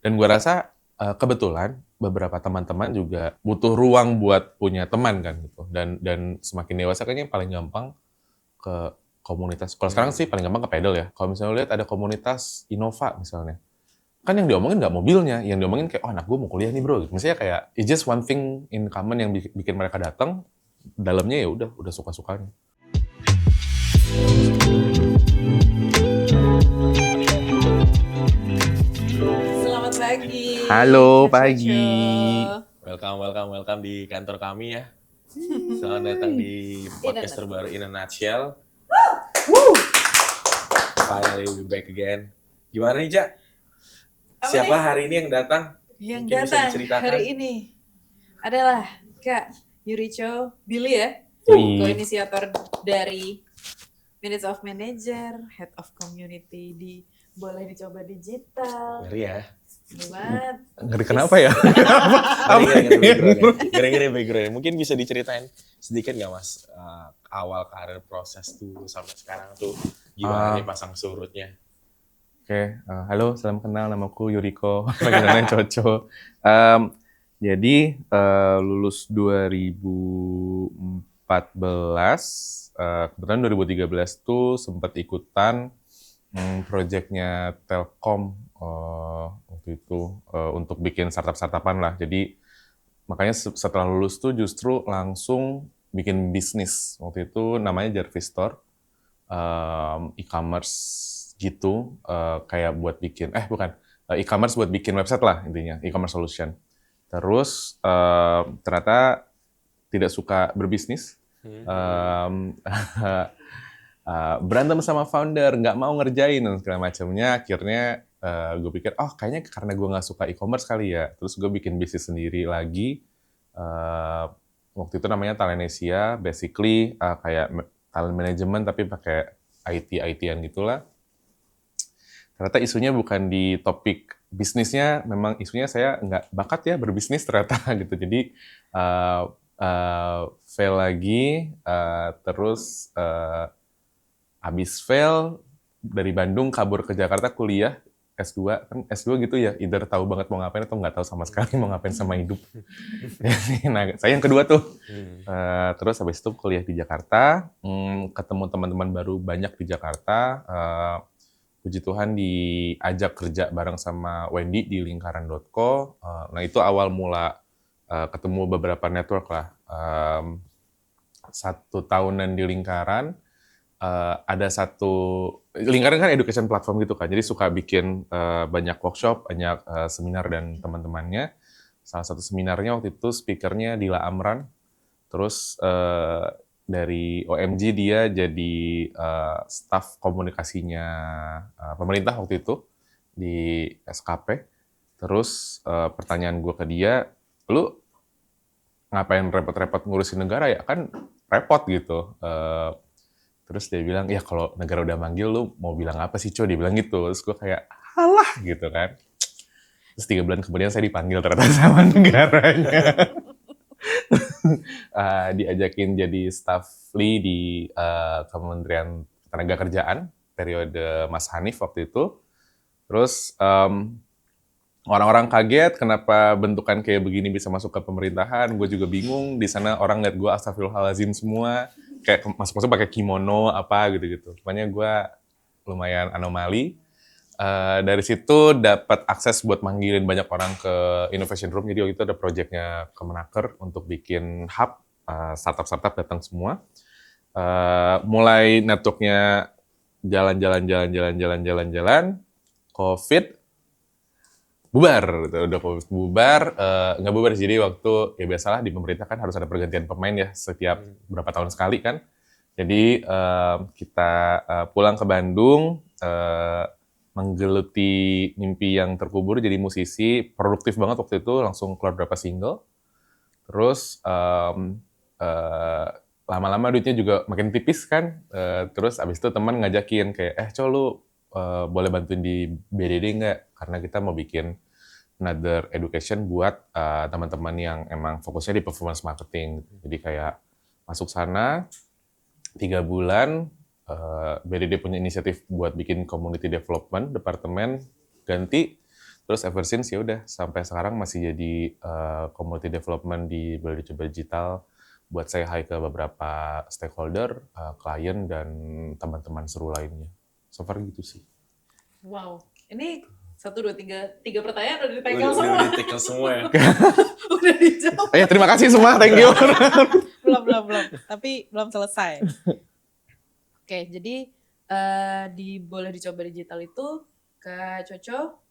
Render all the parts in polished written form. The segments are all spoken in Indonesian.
Dan gue rasa kebetulan beberapa teman-teman juga butuh ruang buat punya teman kan gitu. Dan semakin dewasa kayaknya yang paling gampang ke komunitas. Kalau sekarang sih paling gampang ke pedal ya. Kalau misalnya lihat ada komunitas Innova misalnya, kan yang diomongin nggak mobilnya, yang diomongin kayak, oh anak gue mau kuliah nih bro. Misalnya kayak, it's just one thing in common yang bikin mereka datang, dalamnya ya udah suka-sukanya. Selamat pagi. Halo, Kak pagi. Coco. Welcome di kantor kami ya. Selamat datang di podcast terbaru In a Nutshell. Finally we back again. Gimana nih, Cak? Apa Siapa nih? hari ini yang datang? Yang Mungkin bisa datang diceritakan. hari ini adalah Kak Yurico Billy ya, Yui. ko-inisiator dari Minutes of Manager, Head of Community di Boleh Dicoba Digital. Ngeri ya. Gimana? Ngeri kenapa ya? Ngeri background. Mungkin bisa diceritain sedikit nggak Mas, awal karir proses tuh sampai sekarang tuh gimana nih pasang surutnya? Oke, halo, salam kenal, namaku Yuriko, panggilannya Coco. Jadi lulus 2014, kebetulan 2013 tuh sempat ikutan proyeknya Telkom waktu itu untuk bikin startup-startupan lah. Jadi makanya setelah lulus tuh justru langsung bikin bisnis. Waktu itu namanya Jarvis Store, e-commerce gitu, kayak buat bikin, e-commerce buat bikin website lah intinya, e-commerce solution. Terus ternyata tidak suka berbisnis, berantem sama founder, nggak mau ngerjain dan segala macamnya. Akhirnya gue pikir, kayaknya karena gue nggak suka e-commerce kali ya. Terus gue bikin bisnis sendiri lagi. Waktu itu namanya Talenesia, basically kayak talent management tapi pakai IT-an gitulah. Ternyata isunya bukan di topik bisnisnya, memang isunya saya nggak bakat ya berbisnis ternyata gitu. Jadi fail lagi, terus habis fail dari Bandung kabur ke Jakarta kuliah S2, kan S2 gitu ya, either tahu banget mau ngapain atau nggak tahu sama sekali mau ngapain sama hidup. Nah, saya yang kedua tuh. Terus habis itu kuliah di Jakarta, ketemu teman-teman baru banyak di Jakarta. Puji Tuhan diajak kerja bareng sama Wendy di lingkaran.co. Nah itu awal mula ketemu beberapa network lah. 1 tahunan di lingkaran, ada lingkaran kan education platform gitu kan, jadi suka bikin banyak workshop, banyak seminar dan teman-temannya. Salah satu seminarnya waktu itu speakernya Dila Amran, terus dari OMG dia jadi staf komunikasinya pemerintah waktu itu di SKP. Terus pertanyaan gue ke dia, lu ngapain repot-repot ngurusin negara ya? Kan repot gitu. Terus dia bilang, ya kalau negara udah manggil lu mau bilang apa sih Co? Dia bilang gitu. Terus gue kayak, alah gitu kan. Terus 3 bulan kemudian saya dipanggil ternyata sama negaranya. Diajakin jadi staff Lee di Kementerian Ketenagakerjaan periode Mas Hanif waktu itu. Terus orang-orang kaget kenapa bentukan kayak begini bisa masuk ke pemerintahan. Gue juga bingung. Di sana orang liat gue astagfirullahalazim semua, kayak masuk-masuk pakai kimono apa gitu-gitu. Makanya gue lumayan anomali. Dari situ dapat akses buat manggilin banyak orang ke Innovation Room. Jadi waktu itu ada proyeknya Kemenaker untuk bikin hub, startup-startup datang semua. Mulai networknya jalan, COVID, bubar. Udah COVID bubar, nggak bubar jadi waktu, ya biasalah di pemerintah kan harus ada pergantian pemain ya setiap berapa tahun sekali kan. Jadi kita pulang ke Bandung, menggeluti mimpi yang terkubur jadi musisi, produktif banget waktu itu, langsung keluar berapa single. Terus lama-lama duitnya juga makin tipis kan, terus abis itu teman ngajakin kayak, Co lu boleh bantuin di BDD nggak? Karena kita mau bikin another education buat teman-teman yang emang fokusnya di performance marketing. Jadi kayak masuk sana 3 bulan, BDD punya inisiatif buat bikin community development, departemen ganti, Terus ever since ya udah sampai sekarang masih jadi community development di Boleh Dicoba Digital buat say hi ke beberapa stakeholder, klien dan teman-teman seru lainnya. So far gitu sih. Wow, ini 1, 2, 3 pertanyaan udah Udah, dipegang semua. udah di-tackle semua ya. Udah dijawab. Ya terima kasih semua, thank you. Belum. Tapi belum selesai. Oke, jadi di Boleh Dicoba Digital itu Kak Coco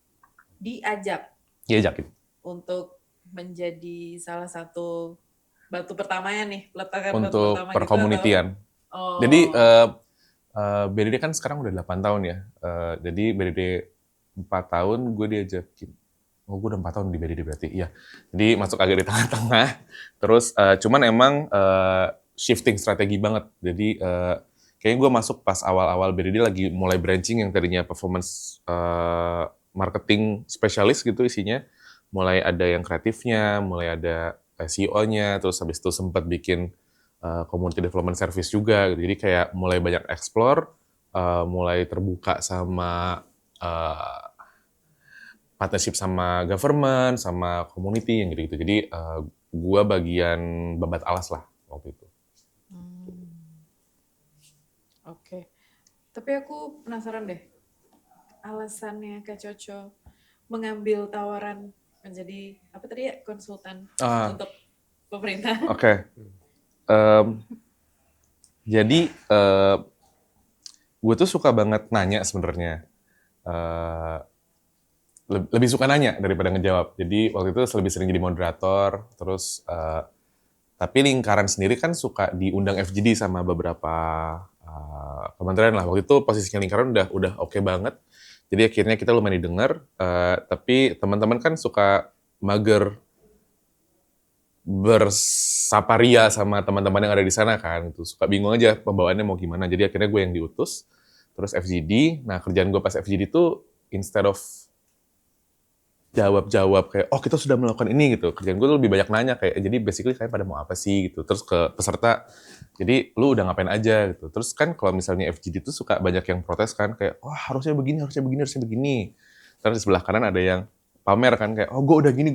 diajak Iya Jakin. untuk menjadi salah satu batu pertamanya nih, peletakan batu Untuk pertama perkomunitian. gitu atau? Oh. Jadi BDD kan sekarang udah 8 tahun ya. Jadi BDD 4 tahun gue diajakin. Oh gue udah 4 tahun di BDD berarti. Iya. Jadi masuk agak di tengah-tengah. Terus cuman emang shifting strategi banget. Jadi kayaknya gue masuk pas awal-awal BDD lagi mulai branching yang tadinya performance marketing spesialis gitu isinya. Mulai ada yang kreatifnya, mulai ada SEO-nya, terus habis itu sempat bikin community development service juga. Jadi kayak mulai banyak explore, mulai terbuka sama partnership sama government, sama community yang gitu-gitu. Jadi gua bagian babat alas lah waktu itu. Oke. Tapi aku penasaran deh, alasannya Kak Coco mengambil tawaran menjadi apa tadi ya, konsultan untuk pemerintah. Oke. Jadi gue tuh suka banget nanya sebenarnya. Lebih suka nanya daripada ngejawab. Jadi waktu itu lebih sering jadi moderator, terus tapi lingkaran sendiri kan suka diundang FGD sama beberapa kementerian lah. Waktu itu posisinya lingkaran udah oke banget. Jadi akhirnya kita lumayan didengar, tapi teman-teman kan suka mager bersaparia sama teman-teman yang ada di sana kan, gitu. Suka bingung aja pembawaannya mau gimana. Jadi akhirnya gue yang diutus, terus FGD. Nah kerjaan gue pas FGD itu instead of jawab kayak, oh kita sudah melakukan ini gitu. Kerjaan gue tuh lebih banyak nanya kayak, jadi basically kayak pada mau apa sih gitu. Terus ke peserta, jadi lu udah ngapain aja gitu. Terus kan kalau misalnya FGD tuh suka banyak yang protes kan, kayak, wah harusnya begini. Terus di sebelah kanan ada yang pamer kan, kayak, oh gue udah gini.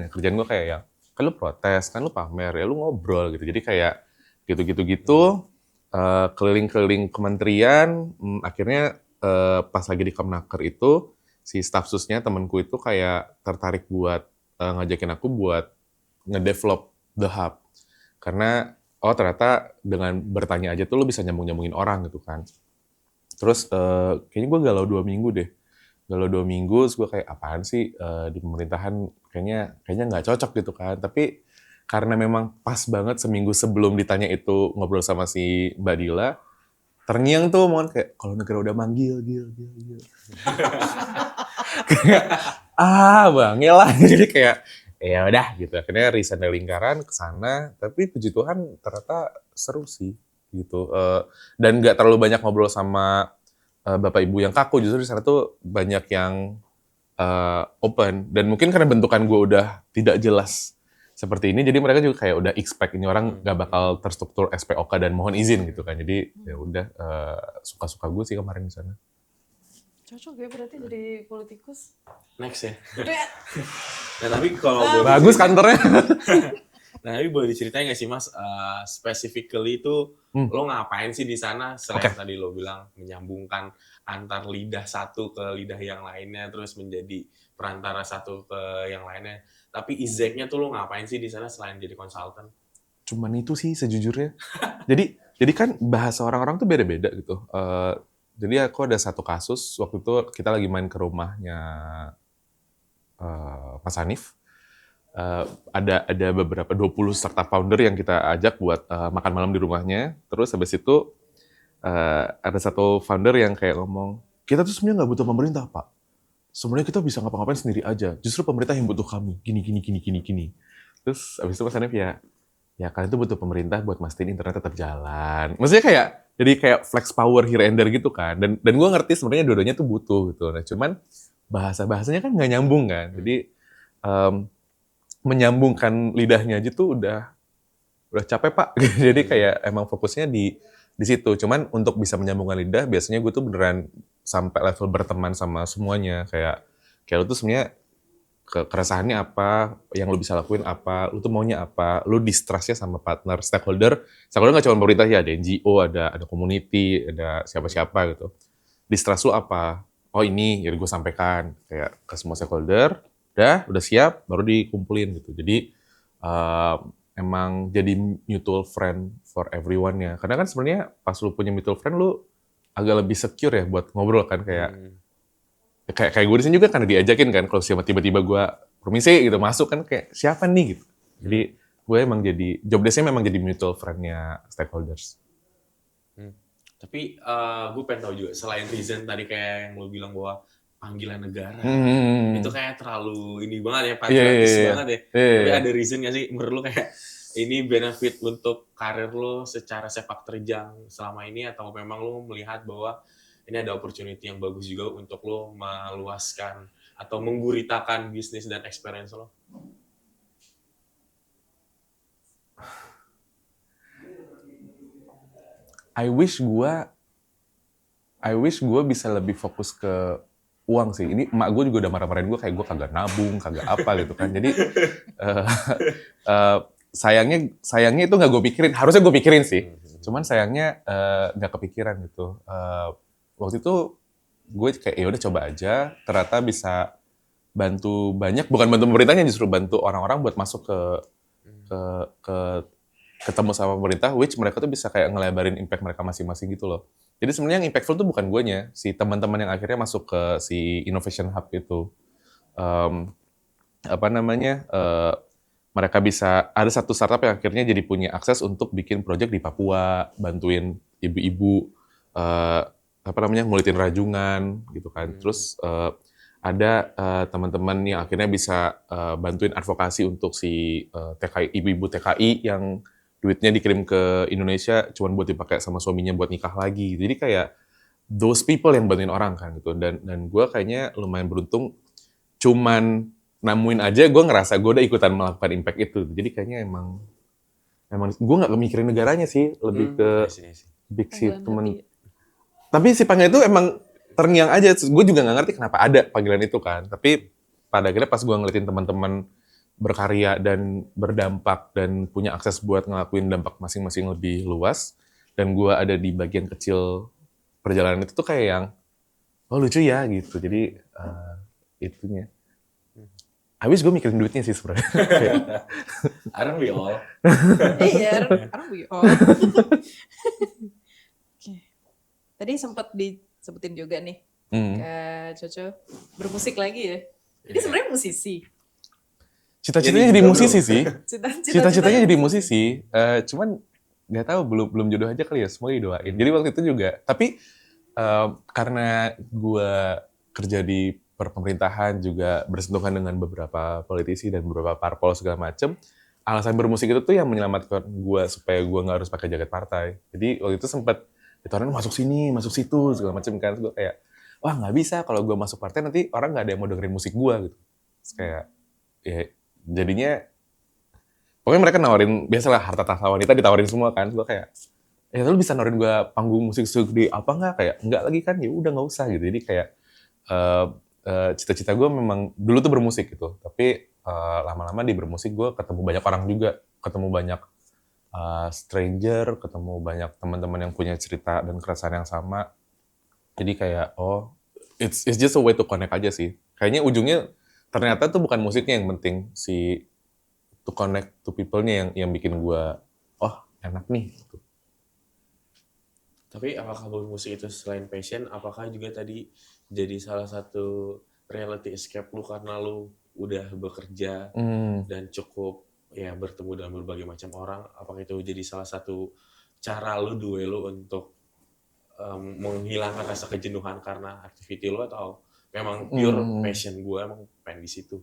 Nah kerjaan gue kayak yang, kan lu protes, kan lu pamer, ya lu ngobrol gitu. Jadi kayak gitu-gitu, keliling-keliling kementerian, akhirnya pas lagi di Kemnaker itu, si staf susnya temanku itu kayak tertarik buat ngajakin aku buat ngedevelop The Hub. Karena oh ternyata dengan bertanya aja tuh lo bisa nyambung-nyambungin orang gitu kan. Terus kayaknya gue galau 2 minggu deh. Terus gue kayak apaan sih di pemerintahan kayaknya nggak cocok gitu kan. Tapi karena memang pas banget seminggu sebelum ditanya itu ngobrol sama si Mbak Dila, terngiang tuh mohon kayak kalau negara udah manggil, gil. Kayak bang, ya lah. Jadi kayak ya udah gitu. Akhirnya resign dari lingkaran ke sana, tapi puji Tuhan ternyata seru sih gitu. Dan nggak terlalu banyak ngobrol sama bapak ibu yang kaku, justru di sana tuh banyak yang open. Dan mungkin karena bentukan gue udah tidak jelas seperti ini, jadi mereka juga kayak udah expect ini orang nggak bakal terstruktur SPOK dan mohon izin gitu kan. Jadi ya udah suka-suka gue sih kemarin di sana. Cocok ya berarti jadi politikus. Next ya. Nah tapi kalau Bagus kantornya. Nah tapi boleh diceritain nggak sih Mas, specifically itu lo ngapain sih di sana selain tadi lo bilang menyambungkan antar lidah satu ke lidah yang lainnya, terus menjadi perantara satu ke yang lainnya. Tapi exactnya tuh lo ngapain sih di sana selain jadi konsultan? Cuman itu sih sejujurnya. Jadi kan bahasa orang-orang tuh beda-beda gitu. Jadi aku ada satu kasus waktu itu kita lagi main ke rumahnya Mas Hanif. Ada beberapa 20 startup founder yang kita ajak buat makan malam di rumahnya. Terus habis itu ada satu founder yang kayak ngomong, kita tuh sebenarnya nggak butuh pemerintah Pak. Sebenarnya kita bisa ngapa-ngapain sendiri aja. Justru pemerintah yang butuh kami. Gini. Terus habis itu Mas Hanif ya kalian tuh butuh pemerintah buat mastiin internet tetap jalan. Maksudnya kayak jadi kayak flex power here and there gitu kan. Dan gue ngerti sebenarnya dua-duanya tuh butuh gitu. Nah cuman bahasanya kan nggak nyambung kan. Jadi menyambungkan lidahnya aja tuh udah capek Pak. Jadi kayak emang fokusnya di situ. Cuman untuk bisa menyambungkan lidah biasanya gue tuh beneran sampai level berteman sama semuanya. Kayak Kayak lu tuh sebenarnya keresahannya apa, yang lu bisa lakuin apa, lu tuh maunya apa, lu distrustnya sama partner, stakeholder nggak cuma pemerintah ya, ada NGO, ada community, ada siapa-siapa gitu. Distrust lu apa? Oh ini, jadi gue sampaikan kayak ke semua stakeholder, udah siap, baru dikumpulin gitu. Jadi emang jadi mutual friend for everyone ya. Karena kan sebenarnya pas lu punya mutual friend, lu agak lebih secure ya buat ngobrol kan kayak kayak gue di sini juga karena diajakin kan, kalau siapa tiba-tiba gue permisi gitu masuk kan kayak siapa nih gitu. Jadi gue emang jadi job desk-nya memang jadi mutual friend-nya stakeholders. Tapi gue pengen tahu juga selain reason tadi kayak yang lo bilang bahwa panggilan negara itu kayak terlalu ini banget ya, patriotis banget ya. Tapi ada reason nggak sih menurut lo kayak ini benefit untuk karir lo secara sepak terjang selama ini, atau memang lo melihat bahwa ini ada opportunity yang bagus juga untuk lo meluaskan atau mengguritakan bisnis dan experience lo? I wish gue bisa lebih fokus ke uang sih. Ini emak gue juga udah marah-marahin gue kayak gue kagak nabung, kagak apa gitu kan. Jadi sayangnya itu nggak gue pikirin. Harusnya gue pikirin sih. Cuman sayangnya nggak kepikiran gitu. Waktu itu gue kayak ya udah coba aja. Ternyata bisa bantu banyak, bukan bantu pemerintahnya, justru bantu orang-orang buat masuk ke ketemu sama pemerintah, which mereka tuh bisa kayak ngelebarin impact mereka masing-masing gitu loh. Jadi sebenarnya yang impactful tuh bukan guanya, si teman-teman yang akhirnya masuk ke si Innovation Hub itu. Mereka bisa, ada satu startup yang akhirnya jadi punya akses untuk bikin project di Papua, bantuin ibu-ibu, ngulitin rajungan gitu kan. Terus ada teman-teman yang akhirnya bisa bantuin advokasi untuk si TKI, ibu-ibu TKI yang duitnya dikirim ke Indonesia cuman buat dipakai sama suaminya buat nikah lagi. Jadi kayak those people yang bantuin orang kan gitu. Dan gue kayaknya lumayan beruntung, cuman nemuin aja gue ngerasa gue udah ikutan melakukan impact itu. Jadi kayaknya emang gue nggak mikirin negaranya sih, lebih ke big si temen. Tapi si panggilan itu emang terngiang aja. Gue juga nggak ngerti kenapa ada panggilan itu kan. Tapi pada akhirnya pas gue ngeliatin teman-teman berkarya dan berdampak dan punya akses buat ngelakuin dampak masing-masing lebih luas, dan gue ada di bagian kecil perjalanan itu tuh kayak yang oh lucu ya gitu. Jadi itunya. Habis gue mikirin duitnya sih sebenarnya. Aren't we all? Iya, aren't we all? Oke. Tadi sempat disebutin juga nih, Kak Coco bermusik lagi ya. Jadi sebenarnya musisi. Cita-citanya jadi musisi sih. Cita-citanya jadi musisi. Cuman nggak tahu, belum jodoh aja kali ya. Semoga didoain. Jadi waktu itu juga. Tapi karena gue kerja di pemerintahan, juga bersentuhan dengan beberapa politisi dan beberapa parpol segala macem, alasan bermusik itu tuh yang menyelamatkan gue supaya gue nggak harus pakai jaket partai. Jadi waktu itu sempat ditawarin masuk sini, masuk situ segala macem kan. Gue kayak wah nggak bisa, kalau gue masuk partai nanti orang nggak ada yang mau dengerin musik gue gitu. Terus kayak ya jadinya pokoknya mereka nawarin, biasalah harta tahta wanita ditawarin semua kan. Gue kayak ya lu bisa nawarin gue panggung musik di apa nggak, kayak nggak lagi kan, ya udah nggak usah gitu. Jadi kayak cita-cita gue memang dulu tuh bermusik gitu, tapi lama-lama di bermusik gue ketemu banyak orang juga, ketemu banyak stranger, ketemu banyak teman-teman yang punya cerita dan keresahan yang sama. Jadi kayak oh it's just a way to connect aja sih. Kayaknya ujungnya ternyata tuh bukan musiknya yang penting, si to connect to people-nya yang bikin gue oh enak nih gitu. Tapi apakah bermusik itu selain passion, apakah juga tadi jadi salah satu reality escape lu karena lu udah bekerja dan cukup ya bertemu dengan berbagai macam orang? Apakah itu jadi salah satu cara lu duelo untuk menghilangkan rasa kejenuhan karena activity lu, atau memang pure passion gue emang pengen di situ?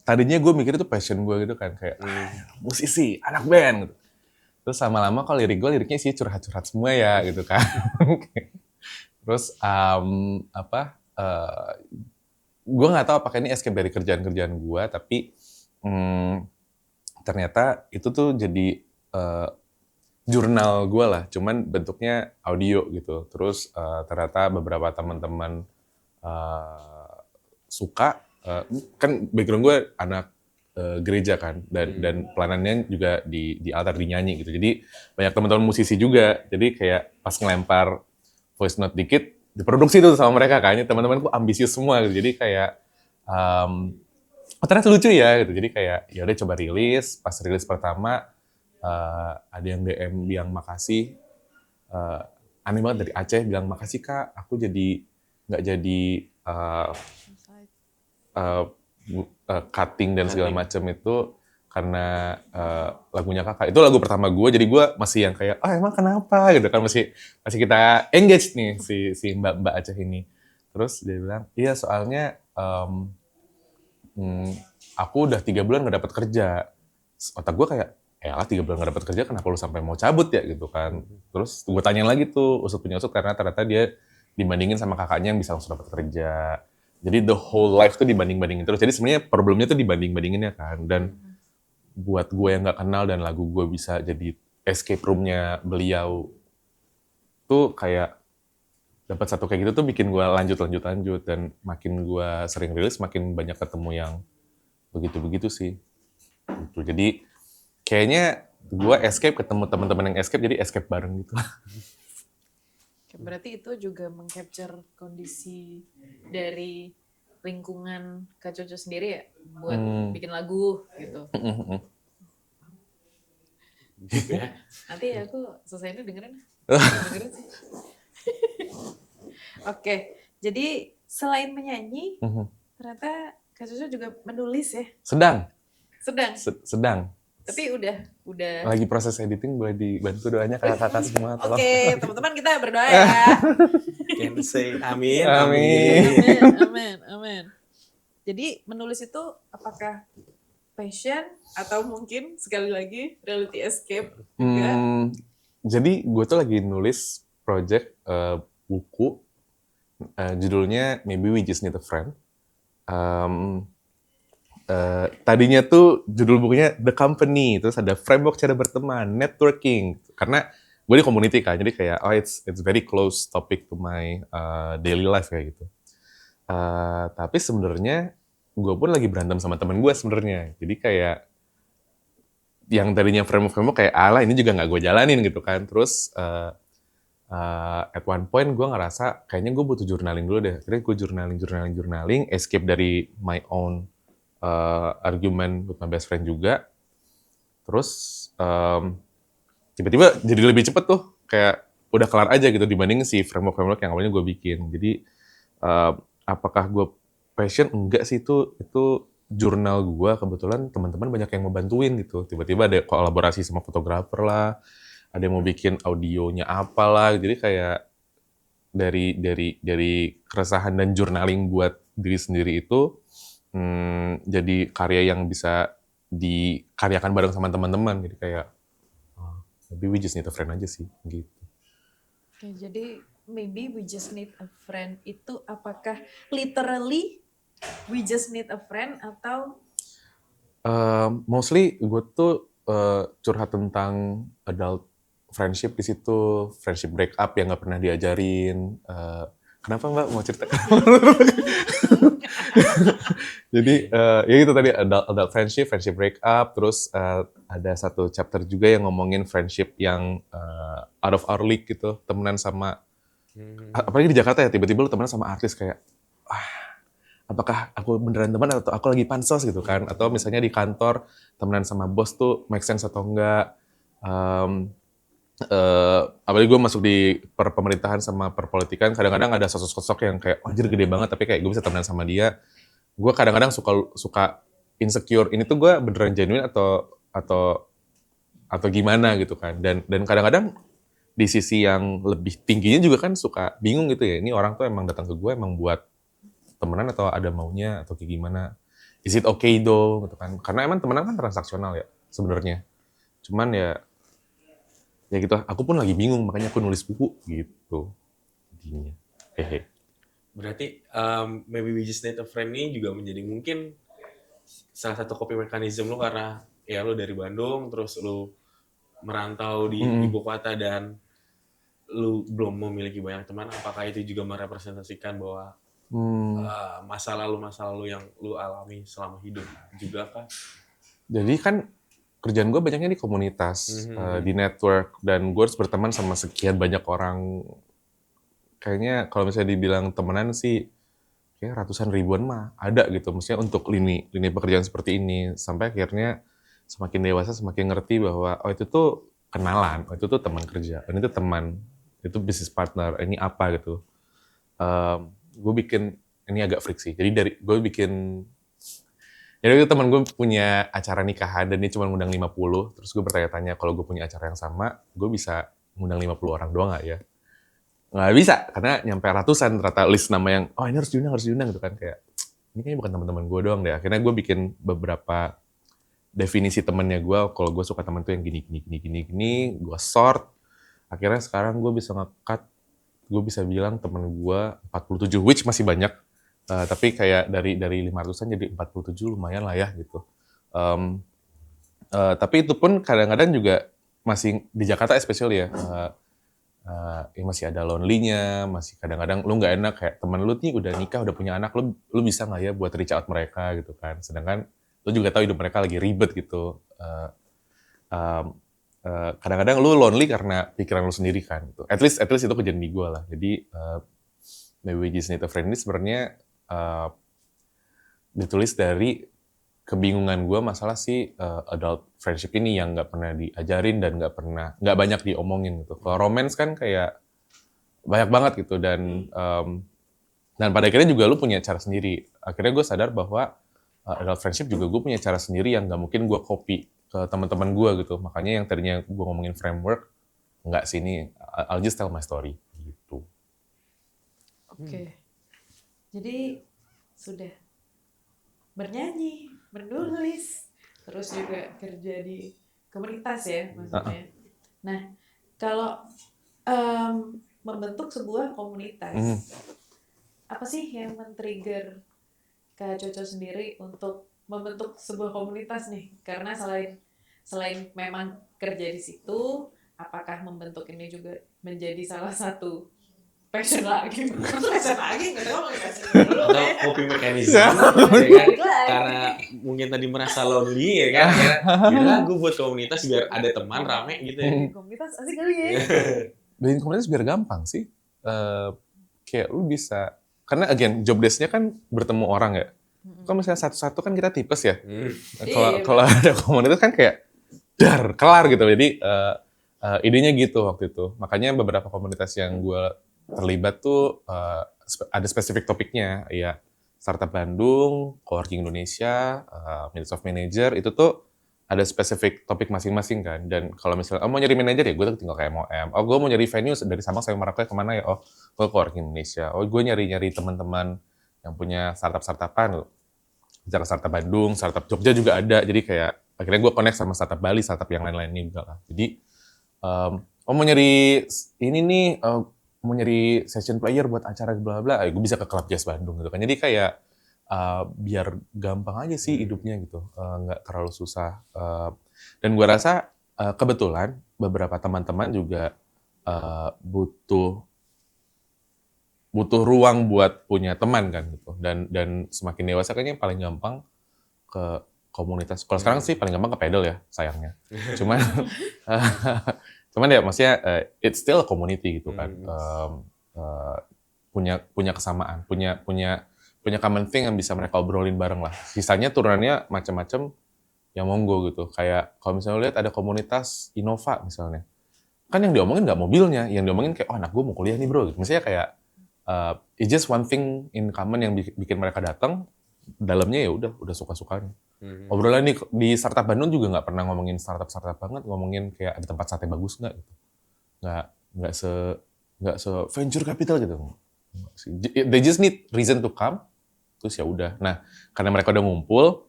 Tadinya gue mikir itu passion gue gitu kan, kayak musisi, anak band gitu. Terus lama-lama kalau liriknya sih curhat-curhat semua ya gitu kan. Terus gue nggak tahu apakah ini escape dari kerjaan-kerjaan gue, tapi ternyata itu tuh jadi jurnal gue lah, cuman bentuknya audio gitu. Terus ternyata beberapa teman-teman suka, kan background gue anak gereja kan, dan pelanannya juga di altar dinyanyi gitu. Jadi banyak teman-teman musisi juga. Jadi kayak pas ngelempar voice note dikit, diproduksi tuh sama mereka kan. Teman-temanku ambisius semua gitu. Jadi kayak oh ternyata lucu ya gitu. Jadi kayak ya udah coba rilis. Pas rilis pertama ada yang DM bilang makasih. Aneh banget dari Aceh bilang makasih Kak, aku jadi nggak jadi cutting dan segala macam itu karena lagunya Kakak. Itu lagu pertama gue, jadi gue masih yang kayak emang kenapa gitu kan, masih kita engage nih si Mbak Aceh ini. Terus dia bilang iya soalnya aku udah 3 bulan nggak dapat kerja. Otak gue kayak lah 3 bulan nggak dapat kerja kenapa lu sampai mau cabut ya gitu kan. Terus gue tanya lagi tuh usut punya usut karena ternyata dia dibandingin sama kakaknya yang bisa langsung dapat kerja. Jadi the whole life tuh dibanding-bandingin terus. Jadi sebenarnya problemnya tuh dibanding-bandinginnya kan. Dan buat gue yang nggak kenal dan lagu gue bisa jadi escape room-nya beliau tuh kayak dapat satu kayak gitu tuh bikin gue lanjut dan makin gue sering rilis makin banyak ketemu yang begitu sih. Gitu. Jadi kayaknya gue escape ketemu teman-teman yang escape jadi escape bareng gitu. Berarti itu juga mengcapture kondisi dari lingkungan Kak Coco sendiri ya buat bikin lagu gitu. Gitu ya. Nanti aku selesai ini dengerin sih. Oke, jadi selain menyanyi, ternyata Kak Coco juga menulis ya? Sedang. Tapi udah. Lagi proses editing, boleh dibantu doanya kakak-kakak semua. Oke, teman-teman kita berdoa ya. Can say amin. Amin. Jadi menulis itu apakah passion atau mungkin sekali lagi reality escape juga? Jadi gue tuh lagi nulis project buku, judulnya Maybe We Just Need a Friend. Tadinya tuh judul bukunya The Company, terus ada framework cara berteman, networking. Karena gue di community kan, jadi kayak it's very close topic to my daily life kayak gitu. Tapi sebenarnya gue pun lagi berantem sama teman gue sebenarnya. Jadi kayak yang tadinya framework kayak ini juga nggak gue jalanin gitu kan. Terus at one point gue ngerasa kayaknya gue butuh journaling dulu deh. Akhirnya gue journaling, escape dari my own argument with my best friend juga. Terus tiba-tiba jadi lebih cepet tuh, kayak udah kelar aja gitu dibanding si framework yang awalnya gue bikin. Jadi apakah gue passion? Enggak sih, itu jurnal gue kebetulan teman-teman banyak yang mau bantuin gitu. Tiba-tiba ada kolaborasi sama fotografer lah, ada yang mau bikin audionya apalah. Jadi kayak dari keresahan dan journaling buat diri sendiri itu jadi karya yang bisa dikaryakan bareng sama teman-teman. Jadi kayak maybe we just need a friend aja sih gitu. Oke, jadi maybe we just need a friend itu apakah literally we just need a friend atau mostly gue tuh curhat tentang adult friendship di situ, friendship breakup yang nggak pernah diajarin. Kenapa Mbak mau cerita? Jadi ya itu tadi adult friendship breakup, terus ada satu chapter juga yang ngomongin friendship yang out of our league gitu, temenan sama apalagi di Jakarta ya, tiba-tiba lu temenan sama artis kayak apakah aku beneran teman atau aku lagi pansos gitu kan, atau misalnya di kantor temenan sama bos tuh make sense atau enggak. Apalagi gue masuk di pemerintahan sama perpolitikan, kadang-kadang ada sosok-sosok yang kayak anjir gede banget tapi kayak gue bisa temenan sama dia. Gue kadang-kadang suka insecure, ini tuh gue beneran genuine atau gimana gitu kan. Dan kadang-kadang di sisi yang lebih tingginya juga kan suka bingung gitu ya, ini orang tuh emang datang ke gue emang buat temenan atau ada maunya atau kayak gimana. Is it okay though gitu kan. Karena emang temenan kan transaksional ya sebenarnya. Cuman ya gitu, aku pun lagi bingung, makanya aku nulis buku gitu. Jadinya. Berarti maybe we just need a friend ini juga menjadi mungkin salah satu coping mechanism lo, karena ya lo dari Bandung terus lo merantau di ibu kota dan lo belum memiliki banyak teman. Apakah itu juga merepresentasikan bahwa Hmm, Masa lalu yang lu alami selama hidup juga kah? jadi kan kerjaan gue banyaknya di komunitas, di network, dan gue harus berteman sama sekian banyak orang. Kayaknya kalau misalnya dibilang temenan sih, kayak ratusan ribuan mah ada gitu. Maksudnya untuk lini pekerjaan seperti ini. Sampai akhirnya semakin dewasa semakin ngerti bahwa oh itu tuh kenalan, oh itu tuh teman kerja, ini tuh teman, itu business partner, ini apa gitu. Gue bikin, ini agak friksi. Jadi dari gue bikin, jadi itu teman gue punya acara nikahan dan dia cuma ngundang 50. Terus gue bertanya-tanya kalau gue punya acara yang sama, gue bisa ngundang 50 orang doang nggak ya? Nggak bisa, karena nyampe ratusan ternyata list nama yang, oh ini harus diundang gitu kan. Kayak, ini kayaknya bukan teman-teman gue doang deh. Akhirnya gue bikin beberapa definisi temennya gue, kalau gue suka temen tuh yang gini, gue sort. Akhirnya sekarang gue bisa nge-cut, gue bisa bilang temen gue 47, which masih banyak. Tapi kayak dari 500-an jadi 47 lumayan lah ya gitu. Um, tapi itu pun kadang-kadang juga masih di Jakarta especially ya, ya masih ada lonely-nya, masih kadang-kadang lu nggak enak kayak temen lu nih udah nikah, udah punya anak, lu bisa nggak ya buat reach out mereka gitu kan. Sedangkan lu juga tahu hidup mereka lagi ribet gitu. Um, kadang-kadang lu lonely karena pikiran lu sendiri kan. Gitu. At least itu kejadian di gue lah. Jadi Maybe We Just Need a Friend ini sebenarnya uh, ditulis dari kebingungan gue masalah si adult friendship ini yang nggak pernah diajarin dan nggak banyak diomongin gitu. Kalau romance kan kayak banyak banget gitu dan pada akhirnya juga lu punya cara sendiri. Akhirnya gue sadar bahwa adult friendship juga gue punya cara sendiri yang nggak mungkin gue copy ke teman-teman gue gitu. Makanya yang tadinya gue ngomongin framework, nggak sini, I'll just tell my story gitu. Oke. Jadi sudah bernyanyi, menulis, terus juga kerja di komunitas ya maksudnya. Nah, kalau membentuk sebuah komunitas, apa sih yang men-trigger Kak Coco sendiri untuk membentuk sebuah komunitas nih? Karena selain memang kerja di situ, apakah membentuk ini juga menjadi salah satu passion lagi? Passion lagi nggak tahu kasih dulu. Atau coping mechanism Ya. ya kan? Karena mungkin tadi merasa lonely ya kan, ya gue buat komunitas biar ada teman rame gitu ya. Komunitas asik kali ya. Bikin komunitas biar gampang sih. Kayak lu bisa, karena again job desk-nya kan bertemu orang ya. Kalau misalnya satu-satu kan kita tipes ya. Kalau ada komunitas kan kayak kelar gitu. Jadi idenya gitu waktu itu. Makanya beberapa komunitas yang gue terlibat tuh ada spesifik topiknya. Ya Startup Bandung, Coworking Indonesia, Minutes of Manager, itu tuh ada spesifik topik masing-masing kan. Dan kalau misalnya mau nyari manajer ya gue tinggal kayak MOM. Oh gue mau nyari venue dari Sabang sampai Merauke kemana ya? Oh gue Coworking Indonesia. Oh gue nyari teman-teman yang punya startup-startupan. Misalnya startup Bandung, startup Jogja juga ada. Jadi kayak akhirnya gue connect sama startup Bali, startup yang lain-lainnya juga lah. Jadi mau nyari ini nih, mau nyari session player buat acara bla bla, gue bisa ke Club Jazz Bandung gitu kan. Jadi kayak biar gampang aja sih hidupnya gitu, nggak terlalu susah. Dan gue rasa kebetulan beberapa teman-teman juga butuh ruang buat punya teman kan gitu. Dan semakin dewasa kayaknya yang paling gampang ke komunitas. Kalau sekarang sih paling gampang ke pedal ya sayangnya. Cuman cuman ya maksudnya it's still a community gitu kan. Punya kesamaan, punya common thing yang bisa mereka obrolin bareng lah. Sisanya turunannya macam-macam ya monggo gitu. Kayak kalau misalnya lihat ada komunitas Innova misalnya. Kan yang diomongin nggak mobilnya, yang diomongin kayak, oh anak gue mau kuliah nih bro. Misalnya kayak, it's just one thing in common yang bikin mereka datang, dalamnya ya udah suka-sukanya. Obrolan di Startup Bandung juga nggak pernah ngomongin startup banget, ngomongin kayak ada tempat sate bagus nggak gitu. Nggak se venture capital gitu. They just need reason to come, terus ya udah. Nah, karena mereka udah ngumpul,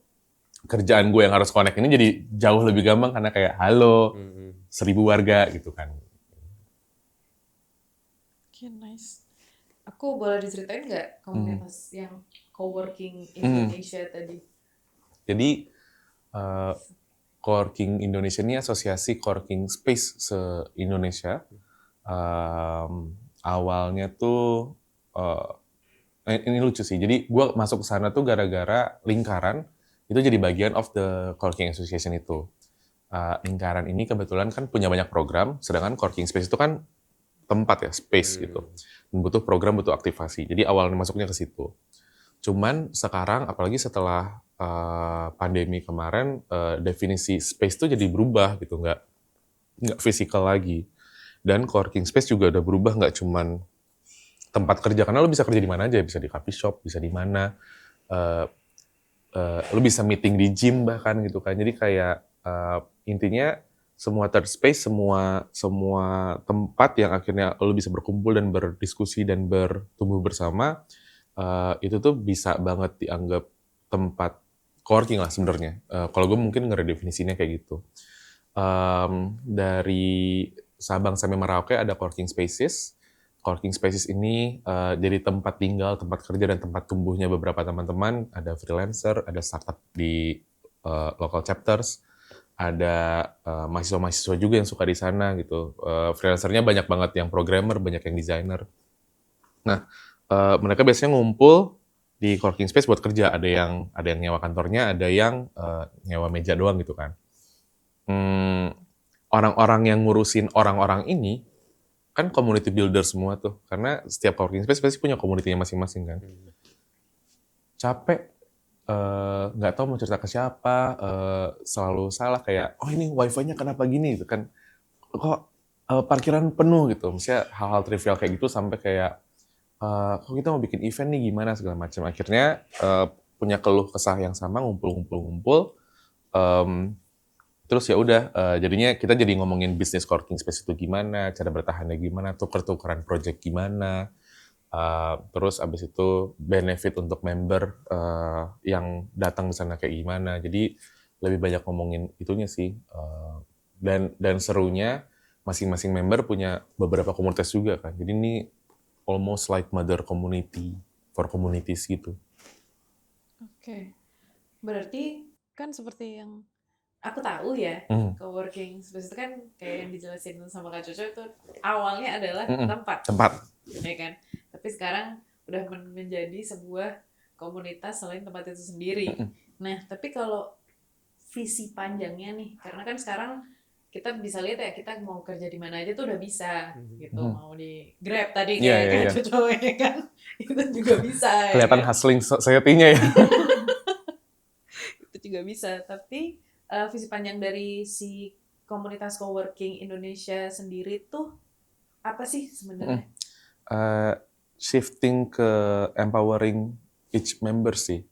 kerjaan gue yang harus connect ini jadi jauh lebih gampang karena kayak halo 1.000 warga gitu kan. Okay, nice. Aku boleh diceritain nggak komunitas yang Coworking Indonesia tadi? Jadi Coworking Indonesia ini asosiasi coworking space se-Indonesia. Awalnya tuh ini lucu sih. Jadi gue masuk ke sana tuh gara-gara Lingkaran itu jadi bagian of the Coworking Association itu. Lingkaran ini kebetulan kan punya banyak program, sedangkan Coworking Space itu kan tempat ya, space gitu. Butuh program, butuh aktivasi. Jadi awalnya masuknya ke situ. Cuman sekarang, apalagi setelah pandemi kemarin, definisi space tuh jadi berubah gitu, nggak fisikal lagi. Dan coworking space juga udah berubah, nggak cuman tempat kerja, karena lo bisa kerja di mana aja, bisa di coffee shop, bisa di mana, lo bisa meeting di gym bahkan gitu kan. Jadi kayak intinya semua third space, semua tempat yang akhirnya lo bisa berkumpul dan berdiskusi dan bertumbuh bersama, itu tuh bisa banget dianggap tempat coworking lah sebenarnya. Kalau gue mungkin ngeredefinisinya kayak gitu. Dari Sabang sampai Merauke ada coworking spaces. Coworking spaces ini jadi tempat tinggal, tempat kerja, dan tempat tumbuhnya beberapa teman-teman. Ada freelancer, ada startup di local chapters, ada mahasiswa-mahasiswa juga yang suka di sana gitu. Freelancernya banyak banget yang programmer, banyak yang designer. Nah, mereka biasanya ngumpul di coworking space buat kerja. Ada yang nyewa kantornya, ada yang nyewa meja doang gitu kan. Orang-orang yang ngurusin orang-orang ini kan community builder semua tuh, karena setiap coworking space pasti punya community-nya masing-masing kan. Capek, nggak tahu mau cerita ke siapa, selalu salah kayak, oh ini wifi-nya kenapa gini gitu kan, kok parkiran penuh gitu, misalnya hal-hal trivial kayak gitu sampai kayak, kok kita mau bikin event nih gimana segala macam. Akhirnya punya keluh kesah yang sama, ngumpul. Terus ya udah, jadinya kita jadi ngomongin bisnis coworking space itu gimana, cara bertahannya gimana, tuker-tukeran project gimana, terus abis itu benefit untuk member yang datang ke sana kayak gimana. Jadi lebih banyak ngomongin itunya sih. Dan serunya masing-masing member punya beberapa komunitas juga kan. Jadi ini almost like mother community for communities gitu. Oke. Berarti kan seperti yang aku tahu ya, coworking space itu kan kayak yang dijelasin sama Kak Coco itu awalnya adalah tempat, ya kan? Tapi sekarang udah menjadi sebuah komunitas selain tempat itu sendiri. Nah, tapi kalau visi panjangnya nih, karena kan sekarang kita bisa lihat ya, kita mau kerja di mana aja tuh udah bisa, gitu. Mau di Grab tadi kayak Kak Coco ya kan, itu juga bisa. Kelihatan ya kan? hustling society-nya ya. Itu juga bisa, tapi visi panjang dari si komunitas coworking Indonesia sendiri tuh apa sih sebenarnya? Shifting ke empowering each member sih.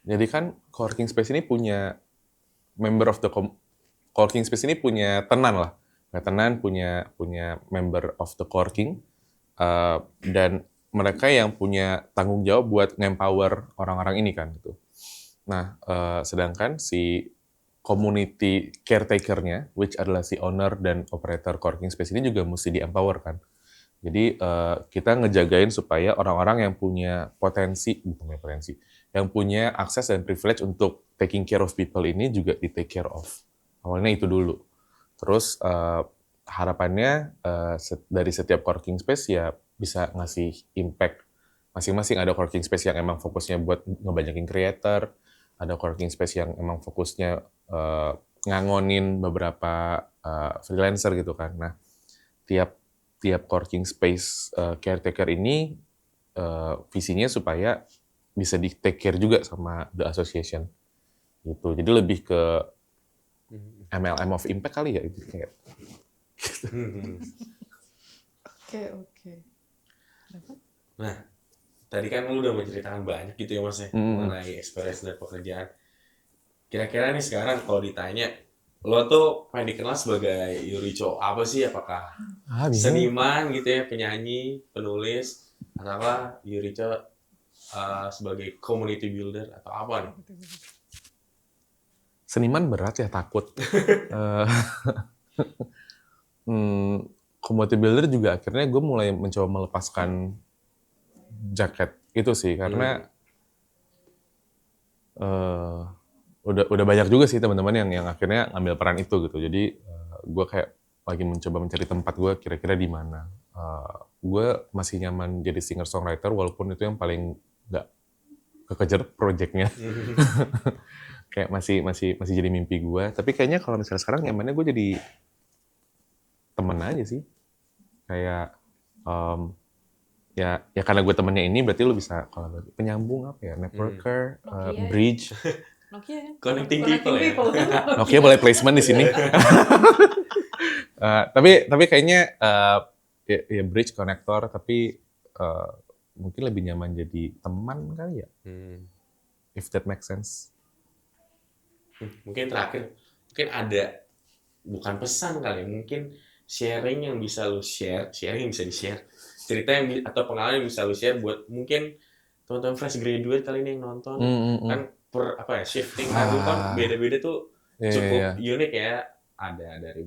Jadi kan coworking space ini punya member of the coworking space ini punya tenan lah. Tenan punya member of the coworking, dan mereka yang punya tanggung jawab buat nge-empower orang-orang ini kan gitu. Nah, sedangkan si community caretaker-nya, which adalah si owner dan operator coworking space ini juga mesti di-empower kan. Jadi kita ngejagain supaya orang-orang yang punya yang punya akses dan privilege untuk taking care of people ini juga di-take care of. Awalnya itu dulu. Terus harapannya dari setiap coworking space ya bisa ngasih impact. Masing-masing ada coworking space yang emang fokusnya buat ngebanyakin creator, ada coworking space yang emang fokusnya ngangonin beberapa freelancer gitu kan. Nah, tiap coworking space caretaker ini visinya supaya bisa di take care juga sama the association gitu. Jadi lebih ke MLM of impact kali ya itu kayak. Oke. Nah, tadi kan lu udah menceritakan banyak gitu ya Mas ya, mengenai experience dan pekerjaan. Kira-kira nih sekarang kalau ditanya, lo tuh pengen dikenal sebagai Yurico apa sih? Apakah seniman gitu ya, penyanyi, penulis, atau Yurico sebagai community builder atau apa nih? Seniman berat ya, takut. Community builder juga akhirnya gue mulai mencoba melepaskan jaket itu sih, karena udah banyak juga sih teman-teman yang akhirnya ngambil peran itu gitu. Jadi gue kayak lagi mencoba mencari tempat gue kira-kira di mana. gue masih nyaman jadi singer songwriter walaupun itu yang paling nggak kekejar projectnya. Kayak masih jadi mimpi gue. Tapi kayaknya kalau misalnya sekarang nyamannya gue jadi temen aja sih. Kayak ya karena gue temennya ini berarti lu bisa kalau penyambung apa ya, networker, Nokia. bridge. Nokia kan? Connecting people ya. Nokia boleh placement di sini. Tapi kayaknya ya bridge connector, tapi mungkin lebih nyaman jadi teman kali ya. If that makes sense. Mungkin terakhir, mungkin ada bukan pesan kali, mungkin sharing yang bisa lu share, sharing yang bisa di-share, cerita yang atau pengalaman yang bisa lu share buat mungkin teman-teman fresh graduate kali ini yang nonton, kan shifting lu kan beda-beda tuh cukup unik ya, ada dari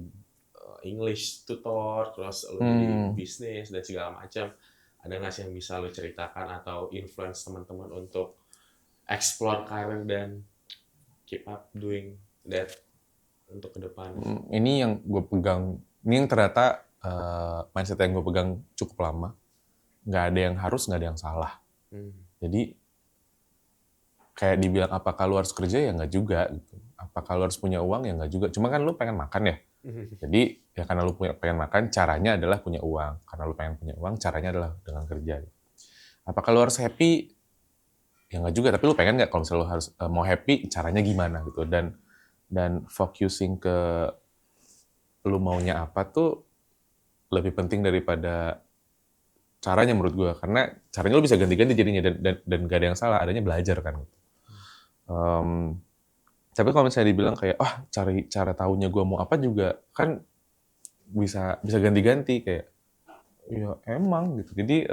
English tutor, terus lu jadi bisnis dan segala macam. Ada nggak sih yang bisa lu ceritakan atau influence teman-teman untuk explore karir dan keep up doing that untuk ke depan? Ini yang gue pegang, ini yang ternyata mindset yang gue pegang cukup lama. Nggak ada yang harus, nggak ada yang salah. Jadi kayak dibilang apakah lu harus kerja ya nggak juga gitu. Apakah lu harus punya uang ya nggak juga. Cuma kan lu pengen makan ya. Jadi ya karena lu pengen makan, caranya adalah punya uang. Karena lu pengen punya uang, caranya adalah dengan kerja. Apakah lu harus happy? Ya nggak juga, tapi lu pengen nggak kalau misalnya lu harus mau happy, caranya gimana gitu. Dan focusing ke lu maunya apa tuh lebih penting daripada caranya menurut gue. Karena caranya lu bisa ganti-ganti jadinya, dan gak ada yang salah, adanya belajar kan. Tapi kalau misalnya dibilang kayak, cari cara tahunya gue mau apa juga, kan bisa ganti-ganti kayak, ya emang gitu. Jadi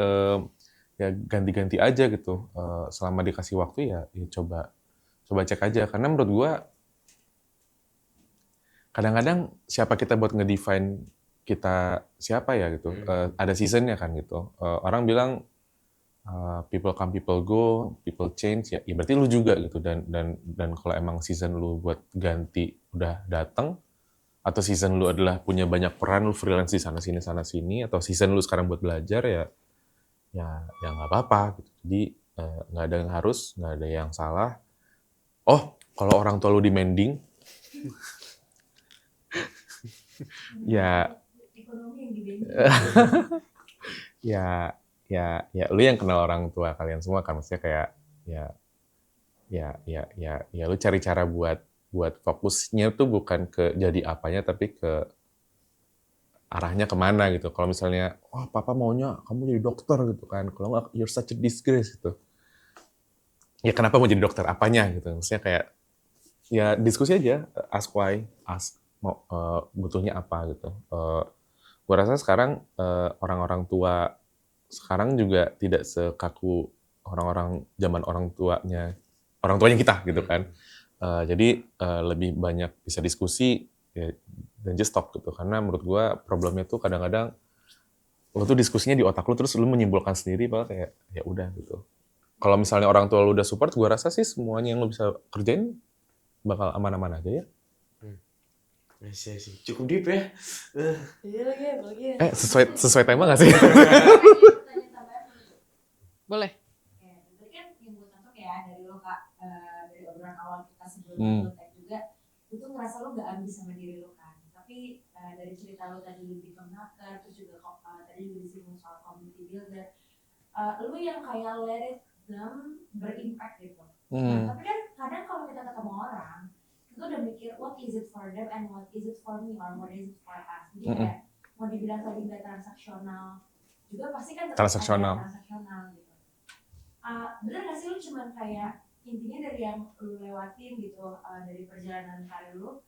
ya ganti-ganti aja gitu. Selama dikasih waktu ya coba cek aja. Karena menurut gue kadang-kadang siapa kita buat ngedefine kita siapa ya gitu. Ada seasonnya kan gitu. Orang bilang people come, people go, people change, ya berarti lu juga gitu. Dan kalau emang season lu buat ganti udah datang, atau season lu adalah punya banyak peran, lu freelance di sana sini, atau season lu sekarang buat belajar, ya nggak apa-apa gitu. Jadi nggak ada yang harus, nggak ada yang salah. Kalau orang tua lu demanding, ya ya lu yang kenal orang tua kalian semua kan, maksudnya kayak ya lu cari cara buat fokusnya tuh bukan ke jadi apanya, tapi ke arahnya kemana gitu. Kalau misalnya papa maunya kamu jadi dokter gitu kan, kalau nggak you're such a disgrace gitu. Ya kenapa mau jadi dokter, apanya gitu, maksudnya kayak ya diskusi aja, ask why, mau butuhnya apa gitu. Gue rasa sekarang orang-orang tua sekarang juga tidak sekaku orang-orang zaman orang tuanya kita gitu kan. Jadi lebih banyak bisa diskusi ya, dan just talk gitu. Karena menurut gue problemnya tuh kadang-kadang lo tuh diskusinya di otak lo terus lo menyimpulkan sendiri, padahal kayak ya udah gitu. Kalau misalnya orang tua lo udah support, gue rasa sih semuanya yang lo bisa kerjain bakal aman-aman aja ya. Iya sih, cukup deep ya. Iya lagi ya. Sesuai tema nggak sih? Boleh. Oke, berarti kan yang gue tangkap ya dari lo Kak, dari obrolan awal kita sebelum lo tag juga, itu ngerasa lo gak ambis sama diri lo kan. Tapi dari cerita lo tadi become hacker, terus juga tadi juga disinggung soal community builder, lo yang kayak let it them berimpact gitu. Nah, tapi kan kadang kalau kita ketemu orang, kita udah mikir what is it for them and what is it for me or what is it for us. Jadi kayak mau dibilang tadi nggak transaksional, juga pasti kan tetap transaksional gitu. Bener gak sih lu cuman kayak intinya dari yang lu lewatin gitu, dari perjalanan karir lu,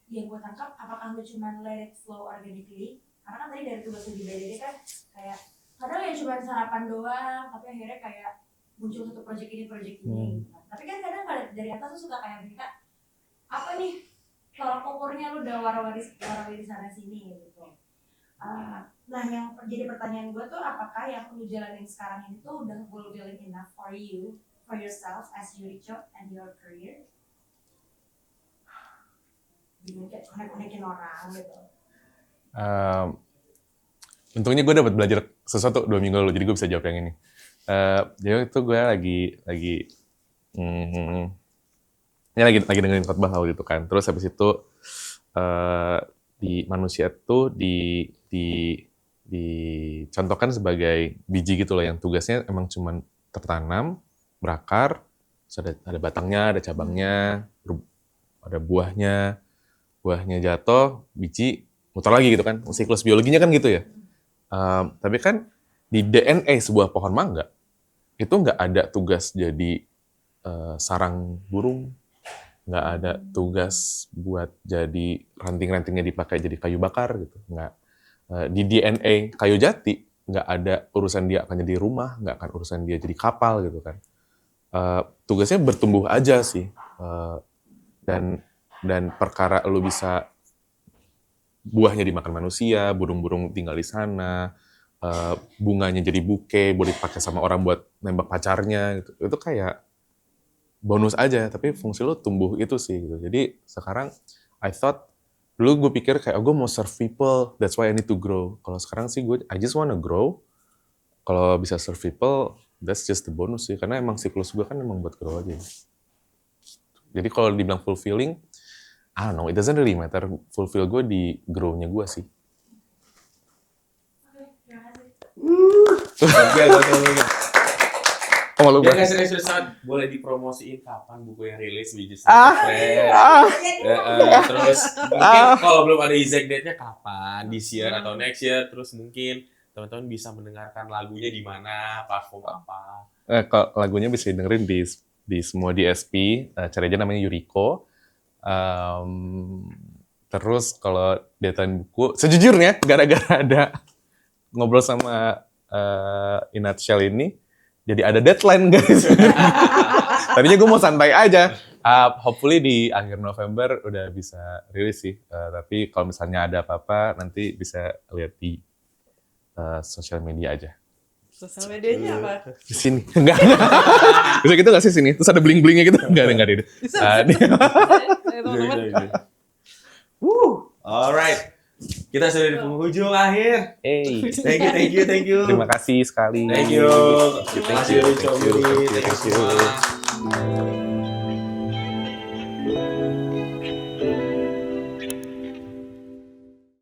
yang gue tangkap apakah lu cuman let it flow organically, karena kan tadi dari tugas lebih dari kan kayak kadang ya cuma sarapan doang, tapi akhirnya kayak muncul satu project ini gitu. Tapi kan kadang dari atas tuh suka kayak mereka apa nih tolak ukurnya lu udah warawiri sana sini gitu. Nah, yang jadi pertanyaan gue tuh apakah yang lu jalanin sekarang ini tuh udah fulfilling enough for you, for yourself as you reach out and your career? Gimana kayak konek-konekin orang gitu. Untungnya gue dapat belajar sesuatu 2 minggu lalu, jadi gue bisa jawab yang ini. Jadi itu gue lagi dengerin khotbah waktu itu kan. Terus habis itu di manusia itu dicontohkan sebagai biji gitu loh, yang tugasnya emang cuman tertanam, berakar, terus ada batangnya, ada cabangnya, ada buahnya jatuh, biji, muter lagi gitu kan. Siklus biologinya kan gitu ya. Tapi kan di DNA sebuah pohon mangga, itu nggak ada tugas jadi sarang burung, nggak ada tugas buat jadi ranting-rantingnya dipakai jadi kayu bakar gitu, nggak. Di DNA kayu jati nggak ada urusan dia akan jadi rumah, nggak akan urusan dia jadi kapal gitu kan. Tugasnya bertumbuh aja sih. Dan perkara lu bisa buahnya dimakan manusia, burung-burung tinggal di sana, bunganya jadi buke, boleh dipakai sama orang buat nembak pacarnya gitu. Itu kayak bonus aja, tapi fungsi lo tumbuh itu sih gitu. Jadi sekarang dulu gue pikir kayak gue mau serve people, that's why I need to grow. Kalau sekarang sih I just wanna grow. Kalau bisa serve people, that's just the bonus sih. Karena emang siklus gue kan emang buat grow aja. Jadi kalau dibilang fulfilling, I don't know, it doesn't really matter. Fulfill gue di grow-nya gue sih. Oke, terima kasih. Oh, lu Ya nggak serius saat boleh dipromosiin kapan buku yang rilis Bijis terus mungkin kalau belum ada exact date-nya kapan, this year atau next year, terus mungkin teman-teman bisa mendengarkan lagunya di mana, platform apa. Kalau lagunya bisa dengerin di semua DSP, cari aja namanya Yuriko. Terus kalau deadline buku, sejujurnya gara-gara ada ngobrol sama Inat Shell ini, jadi ada deadline guys. Tadinya gue mau santai aja. Hopefully di akhir November udah bisa rilis sih. Tapi kalau misalnya ada apa-apa nanti bisa lihat di sosial media aja. Sosial medianya apa? Di sini. Enggak. Bisa gitu nggak sih sini? Terus ada bling-blingnya gitu? Enggak ada. Bisa. Teman-teman. Alright. Kita sudah di penghujung akhir. Hey. Thank you. Terima kasih sekali. Thank you. Terima kasih Rico. Thank you semua.